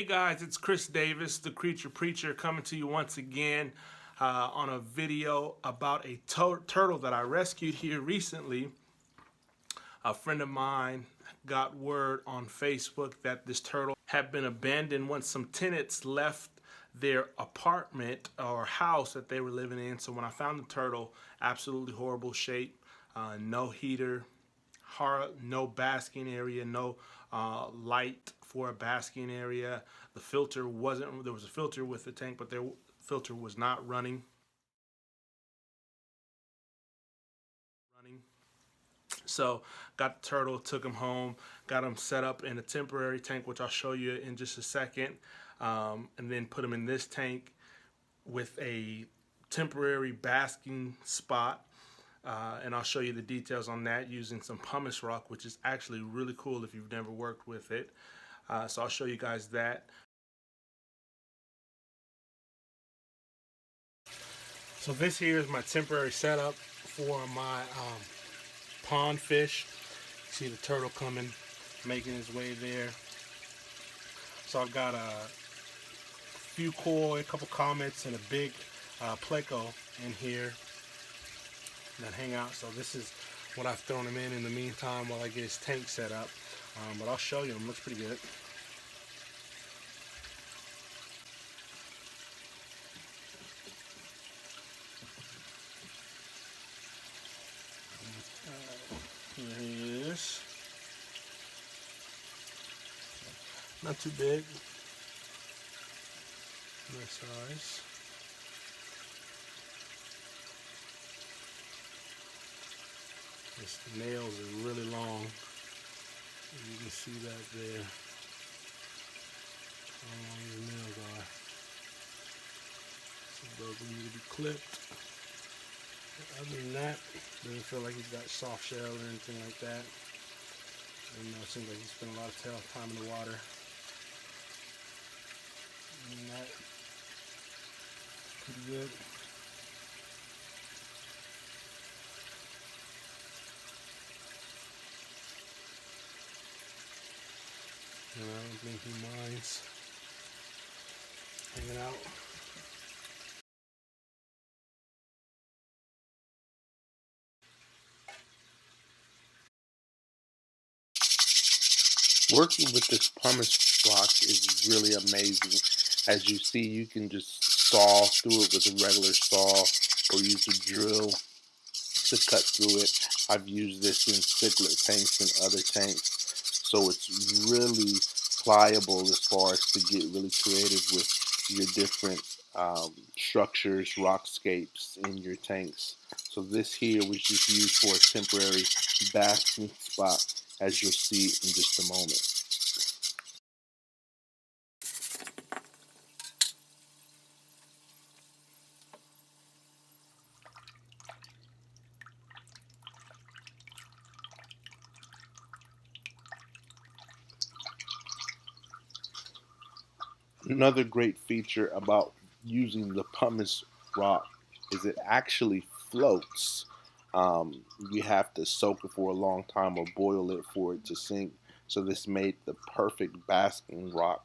guys, it's Chris Davis, the Creature Preacher, coming to you once again on a video about a turtle that I rescued here recently. A friend of mine got word on Facebook that this turtle had been abandoned once some tenants left their apartment or house that they were living in. So when I found the turtle, absolutely horrible shape, no heater, no basking area, no light for a basking area. The filter wasn't, there was a filter with the tank, but their filter was not running. So got the turtle, took him home, got him set up in a temporary tank, which I'll show you in just a second, and then put him in this tank with a temporary basking spot. And I'll show you the details on that using some pumice rock, which is actually really cool if you've never worked with it. So I'll show you guys that. So this here is my temporary setup for my pond fish. See the turtle coming, making his way there. So I've got a few koi, a couple comets, and a big pleco in here that hang out. So this is what I've thrown him in the meantime while I get his tank set up. But I'll show you him. Looks pretty good. Here he is. Not too big. Nice size. His nails are really long. You can see that there. How long his nails are. So those will need to be clipped. Other than that, doesn't feel like he's got soft shell or anything like that. And it seems like he spent a lot of time in the water. And that, pretty good. And I don't think he minds hanging out. Working with this pumice rock is really amazing. As you see, you can just saw through it with a regular saw or use a drill to cut through it. I've used this in cichlid tanks and other tanks, so it's really pliable as far as to get really creative with your different structures, rockscapes in your tanks. So this here was just used for a temporary basking spot, as you'll see in just a moment. Another great feature about using the pumice rock is it actually floats. You have to soak it for a long time or boil it for it to sink. So this made the perfect basking rock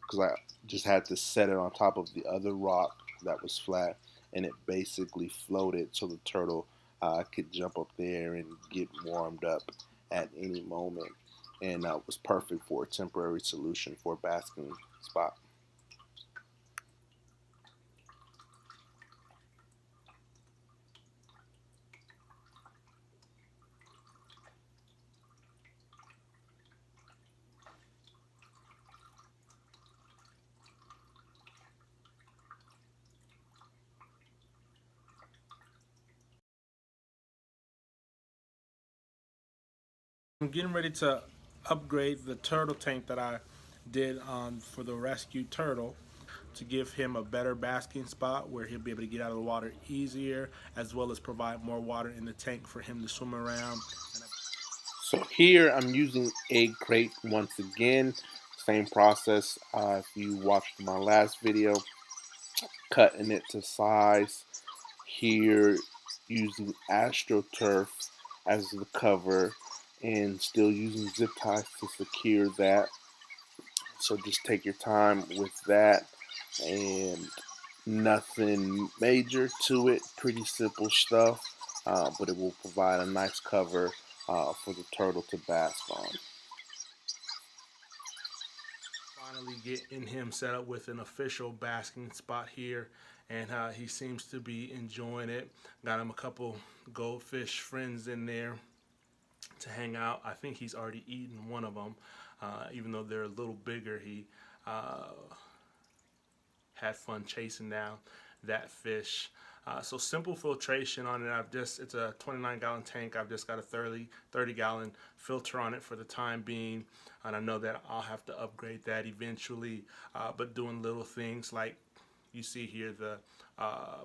because I just had to set it on top of the other rock that was flat, and it basically floated so the turtle could jump up there and get warmed up at any moment. And was perfect for a temporary solution for a basking spot. I'm getting ready to upgrade the turtle tank that I did for the rescued turtle to give him a better basking spot where he'll be able to get out of the water easier, as well as provide more water in the tank for him to swim around. So here I'm using egg crate once again. Same process. If you watched my last video, cutting it to size. Here using AstroTurf as the cover and still using zip ties to secure that. So just take your time with that, and nothing major to it. Pretty simple stuff, but it will provide a nice cover for the turtle to bask on. Finally getting him set up with an official basking spot here, and he seems to be enjoying it. Got him a couple goldfish friends in there to hang out. I think he's already eaten one of them, even though they're a little bigger. He had fun chasing down that fish. So simple filtration on it. It's a 29-gallon tank. I've just got a 30-gallon filter on it for the time being, and I know that I'll have to upgrade that eventually. But doing little things like you see here, the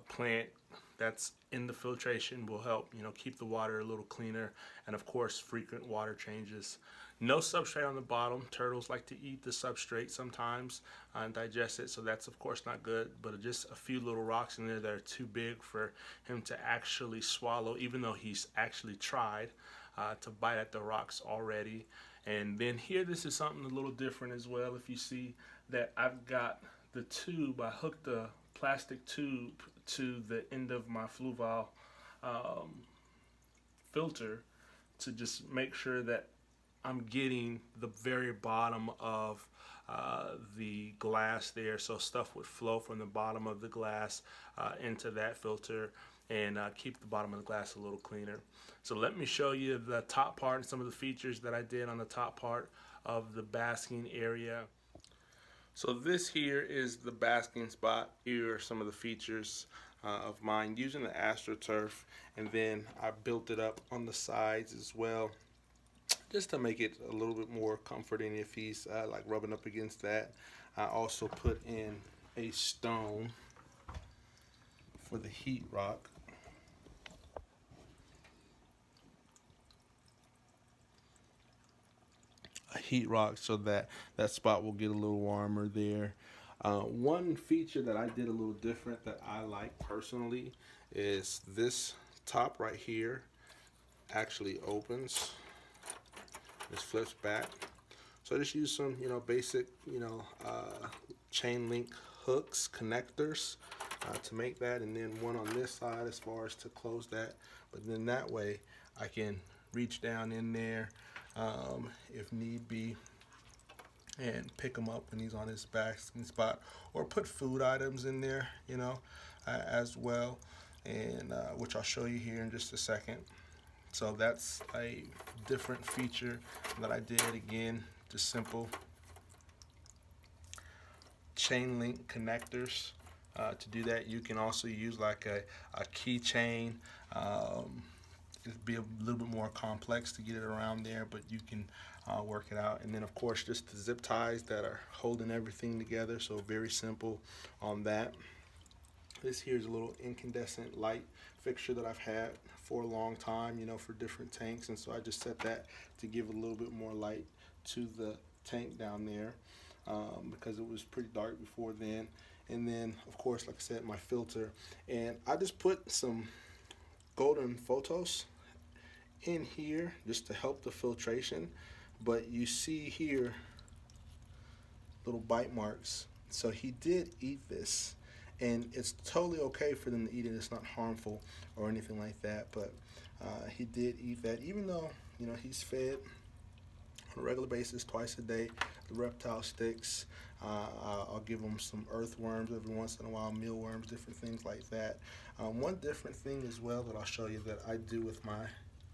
plant that's in the filtration will help, keep the water a little cleaner, and of course frequent water changes. No substrate on the bottom. Turtles like to eat the substrate sometimes and digest it, so that's of course not good, but just a few little rocks in there that are too big for him to actually swallow, even though he's actually tried to bite at the rocks already. And then here, this is something a little different as well. If you see that I've got the tube, I hooked the plastic tube to the end of my fluval filter to just make sure that I'm getting the very bottom of the glass there, so stuff would flow from the bottom of the glass into that filter and keep the bottom of the glass a little cleaner. So let me show you the top part and some of the features that I did on the top part of the basking area. So this here is the basking spot. Here are some of the features of mine using the AstroTurf, and then I built it up on the sides as well, just to make it a little bit more comforting if he's like rubbing up against that. I also put in a stone for the heat rock. A heat rock so that that spot will get a little warmer there. One feature that I did a little different that I like personally is this top right here actually opens. This flips back. So I just use some, basic, chain link hooks, connectors to make that, and then one on this side as far as to close that. But then that way I can reach down in there if need be and pick him up when he's on his basking spot, or put food items in there, as well, and which I'll show you here in just a second. So that's a different feature that I did. Again, just simple chain link connectors to do that. You can also use like a keychain. It'd be a little bit more complex to get it around there, but you can work it out. And then of course just the zip ties that are holding everything together, so very simple on that. This here is a little incandescent light fixture that I've had for a long time, for different tanks, and so I just set that to give a little bit more light to the tank down there because it was pretty dark before then. And then of course, like I said, my filter, and I just put some golden photos in here just to help the filtration. But you see here little bite marks, so he did eat this, and it's totally okay for them to eat it. It's not harmful or anything like that, but he did eat that, even though he's fed on a regular basis twice a day. The reptile sticks, I'll give him some earthworms every once in a while, mealworms, different things like that. One different thing as well that I'll show you that I do with my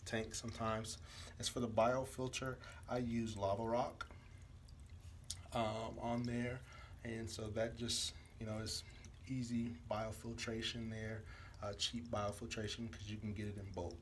tank sometimes is for the biofilter. I use lava rock on there, and so that just is easy biofiltration there, cheap biofiltration because you can get it in bulk.